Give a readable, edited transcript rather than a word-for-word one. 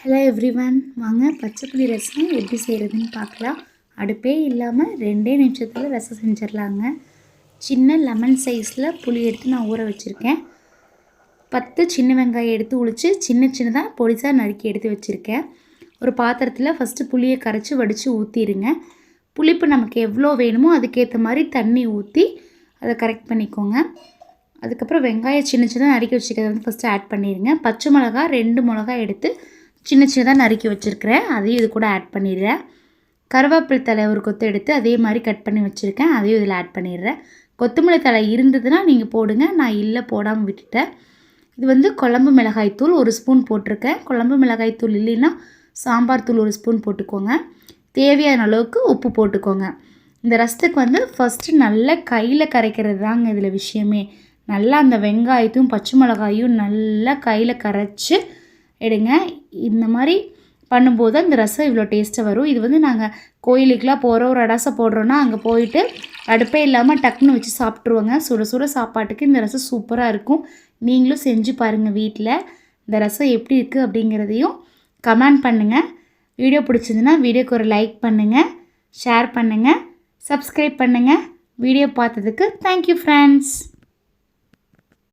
Hello everyone, வாங்க பச்சை புளி ரசம் எப்படி செய்கிறதுன்னு பார்க்கலாம். அடுப்பே இல்லாமல் 2 நிமிஷத்தில் ரசம் செஞ்சிடலாங்க. சின்ன லெமன் சைஸில் புளி எடுத்து நான் ஊற வச்சுருக்கேன். 10 சின்ன வெங்காயம் எடுத்து உளித்து சின்னதாக பொடிசாக நறுக்கி எடுத்து வச்சுருக்கேன். ஒரு பாத்திரத்தில் ஃபஸ்ட்டு புளியை கரைச்சி வடித்து ஊற்றிடுங்க. புளிப்பு நமக்கு எவ்வளோ வேணுமோ அதுக்கேற்ற மாதிரி தண்ணி ஊற்றி அதை கரெக்ட் பண்ணிக்கோங்க. அதுக்கப்புறம் வெங்காயம் சின்னதாக நறுக்கி வச்சுக்கிறத வந்து ஃபஸ்ட்டு ஆட் பண்ணிடுங்க. பச்சை மிளகா 2 மிளகாய் எடுத்து சின்னதாக நறுக்கி வச்சுருக்கிறேன், அதையும் இது கூட ஆட் பண்ணிடுறேன். கருவேப்பிலை தலை ஒரு கொத்து எடுத்து அதே மாதிரி கட் பண்ணி வச்சுருக்கேன், அதையும் இதில் ஆட் பண்ணிடுறேன். கொத்தமல்லி தலை இருந்ததுன்னா நீங்கள் போடுங்க, நான் இல்லை போடாமல் விட்டுட்டேன். இது வந்து குழம்பு மிளகாய்த்தூள் 1 ஸ்பூன் போட்டிருக்கேன். குழம்பு மிளகாய்த்தூள் இல்லைன்னா சாம்பார் தூள் 1 ஸ்பூன் போட்டுக்கோங்க. தேவையான அளவுக்கு உப்பு போட்டுக்கோங்க. இந்த ரசத்துக்கு வந்து ஃபஸ்ட்டு நல்லா கையில் கரைக்கிறது தாங்க இதில் விஷயமே. நல்லா அந்த வெங்காயத்தையும் பச்சை மிளகாயும் நல்லா கையில் கரைச்சி எடுங்க. இந்த மாதிரி பண்ணும்போது அந்த ரசம் இவ்வளோ டேஸ்ட்டாக வரும். இது வந்து நாங்கள் கோயிலுக்கெலாம் போகிறோம், ஒரு ரசம் போடுறோன்னா அங்கே போயிட்டு அடுப்பே இல்லாமல் டக்குன்னு வச்சு சாப்பிட்ருவோங்க. சுட சுட சாப்பாட்டுக்கு இந்த ரசம் சூப்பராக இருக்கும். நீங்களும் செஞ்சு பாருங்கள் வீட்டில். இந்த ரசம் எப்படி இருக்குது அப்படிங்கிறதையும் கமெண்ட் பண்ணுங்கள். வீடியோ பிடிச்சிருந்துன்னா வீடியோக்கு ஒரு லைக் பண்ணுங்கள், ஷேர் பண்ணுங்கள், சப்ஸ்கிரைப் பண்ணுங்கள். வீடியோ பார்த்ததுக்கு தேங்க்யூ ஃப்ரெண்ட்ஸ்.